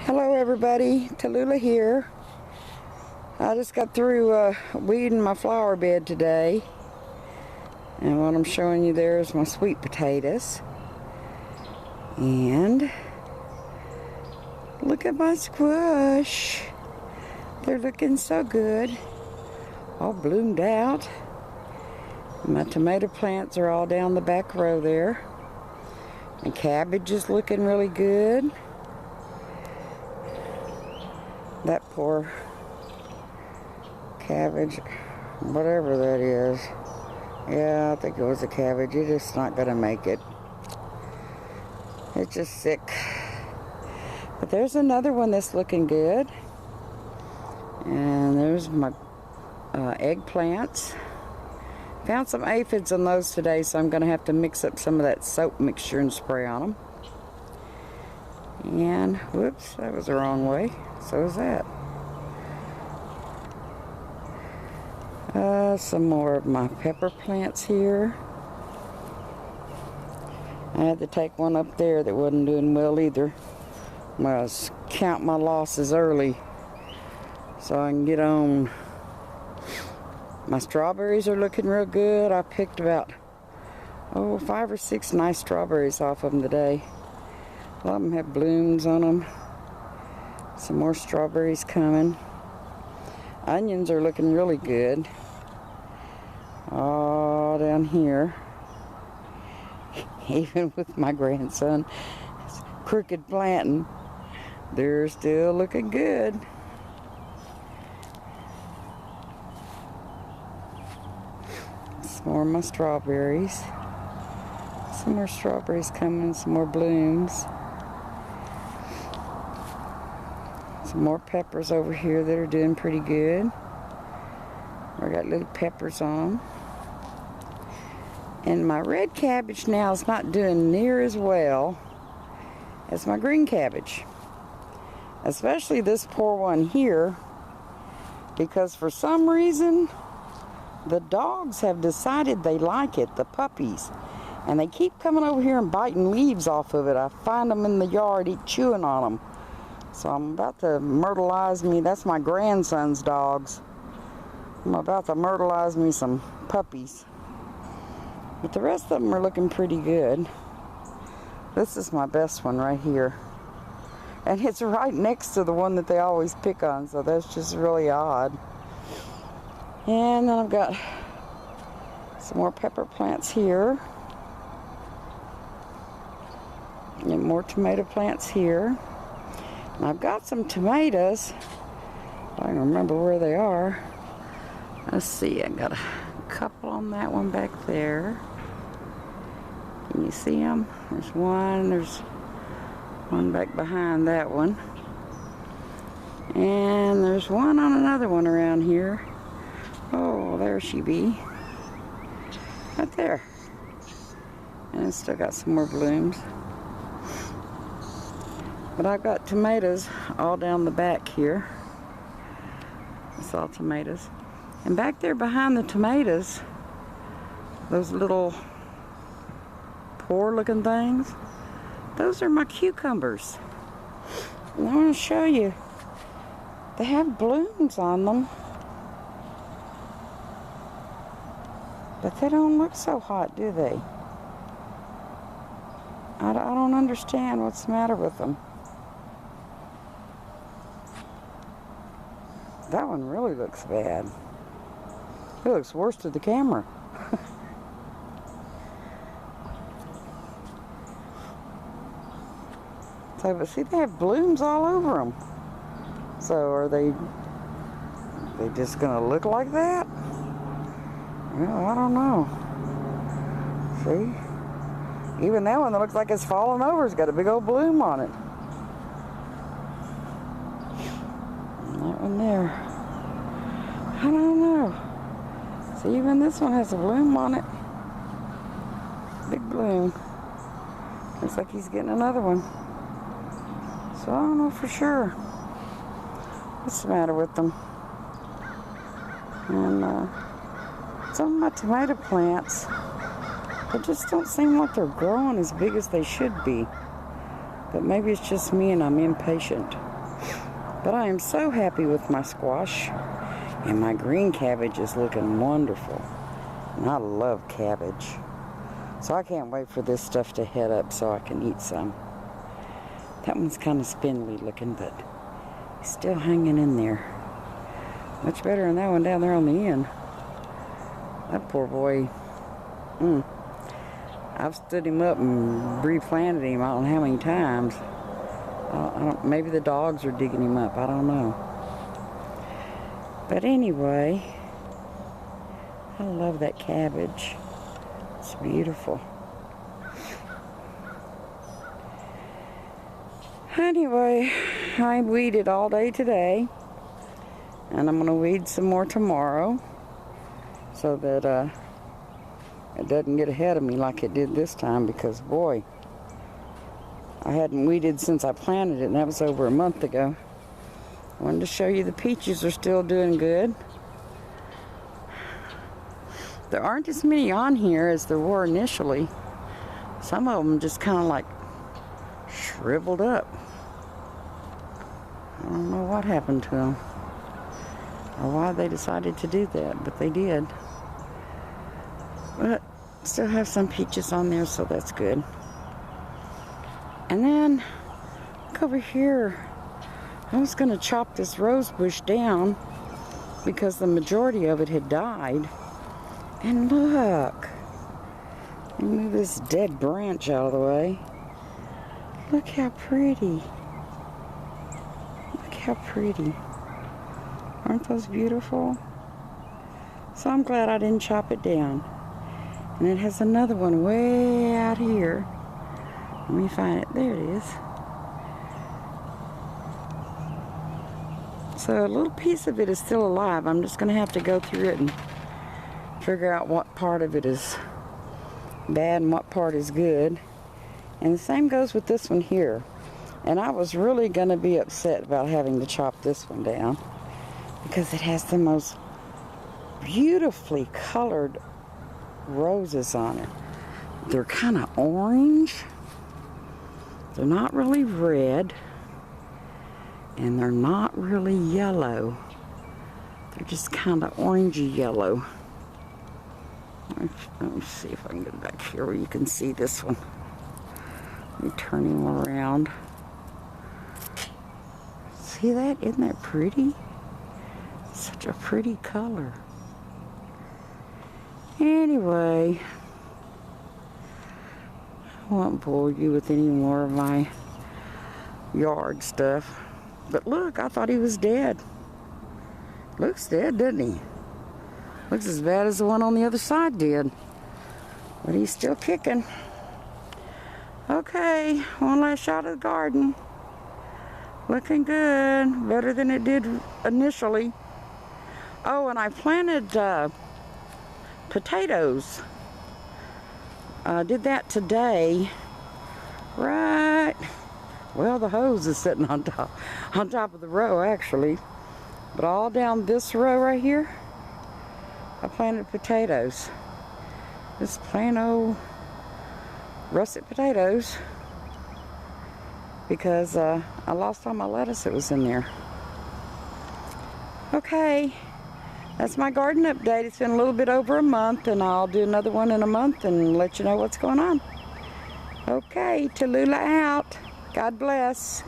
Hello everybody, Tallulah here. I just got through weeding my flower bed today, and what I'm showing you there is my sweet potatoes. And look at my squash. They're looking so good, all bloomed out. My tomato plants are all down the back row there. My cabbage is looking really good. That poor cabbage, whatever that is. Yeah, I think it was a cabbage. It's just not going to make it. It's just sick. But there's another one that's looking good. And there's my eggplants. Found some aphids on those today, so I'm going to have to mix up some of that soap mixture and spray on them. And, whoops, that was the wrong way. So is that. Some more of my pepper plants here. I had to take one up there that wasn't doing well either. I was count my losses early so I can get on. My strawberries are looking real good. I picked about 5 or 6 nice strawberries off of them today. A lot of them have blooms on them. Some more strawberries coming. Onions are looking really good. Oh, down here. Even with my grandson crooked planting, they're still looking good. Some more of my strawberries. Some more strawberries coming, some more blooms. Some more peppers over here that are doing pretty good. I got little peppers on them. And my red cabbage now is not doing near as well as my green cabbage. Especially this poor one here, because for some reason the dogs have decided they like it, the puppies. And they keep coming over here and biting leaves off of it. I find them in the yard chewing on them. So I'm about to myrtleize me. That's my grandson's dogs. I'm about to myrtleize me some puppies. But the rest of them are looking pretty good. This is my best one right here. And it's right next to the one that they always pick on, so that's just really odd. And then I've got some more pepper plants here. And more tomato plants here. And I've got some tomatoes. I can remember where they are. Let's see, I got a couple on that one back there. Can you see them? There's one back behind that one. And there's one on another one around here. Oh, there she be. Right there. And it's still got some more blooms. But I've got tomatoes all down the back here. It's all tomatoes. And back there behind the tomatoes, those little poor looking things, those are my cucumbers. And I want to show you, they have blooms on them, but they don't look so hot, do they? I don't understand what's the matter with them. That one really looks bad. It looks worse to the camera. So, but see, they have blooms all over them. So are they just gonna look like that? Well, I don't know. See? Even that one that looks like it's falling over has got a big old bloom on it. And that one there. I don't know. See, even this one has a bloom on it. Big bloom. Looks like he's getting another one. So I don't know for sure what's the matter with them. And some of my tomato plants, they just don't seem like they're growing as big as they should be. But maybe it's just me and I'm impatient. But I am so happy with my squash. And my green cabbage is looking wonderful. And I love cabbage. So I can't wait for this stuff to head up so I can eat some. That one's kind of spindly looking, but he's still hanging in there. Much better than that one down there on the end. That poor boy. I've stood him up and replanted him I don't know how many times. Maybe the dogs are digging him up. I don't know. But anyway, I love that cabbage. It's beautiful. Anyway, I weeded all day today. And I'm going to weed some more tomorrow. So that it doesn't get ahead of me like it did this time. Because boy, I hadn't weeded since I planted it. And that was over a month ago. I wanted to show you the peaches are still doing good. There aren't as many on here as there were initially. Some of them just kind of like shriveled up. I don't know what happened to them or why they decided to do that, but they did. But still have some peaches on there, so that's good. And then look over here. I was going to chop this rose bush down because the majority of it had died. And look, let me move this dead branch out of the way. Look how pretty. Look how pretty. Aren't those beautiful? So I'm glad I didn't chop it down. And it has another one way out here. Let me find it. There it is. So a little piece of it is still alive. I'm just going to have to go through it and figure out what part of it is bad and what part is good. And the same goes with this one here. And I was really going to be upset about having to chop this one down because it has the most beautifully colored roses on it. They're kind of orange. They're not really red. And they're not really yellow. They're just kind of orangey yellow. Let me see if I can get back here where you can see this one. Let me turn him around. See that? Isn't that pretty? Such a pretty color. Anyway, I won't bore you with any more of my yard stuff. But look, I thought he was dead. Looks dead, doesn't he? Looks as bad as the one on the other side did. But he's still kicking. Okay, one last shot of the garden. Looking good. Better than it did initially. Oh, and I planted potatoes. Did that today. Right. Well, the hose is sitting on top of the row, actually. But all down this row right here, I planted potatoes. Just plain old russet potatoes. Because I lost all my lettuce that was in there. Okay, that's my garden update. It's been a little bit over a month, and I'll do another one in a month and let you know what's going on. Okay, Tallulah out. God bless.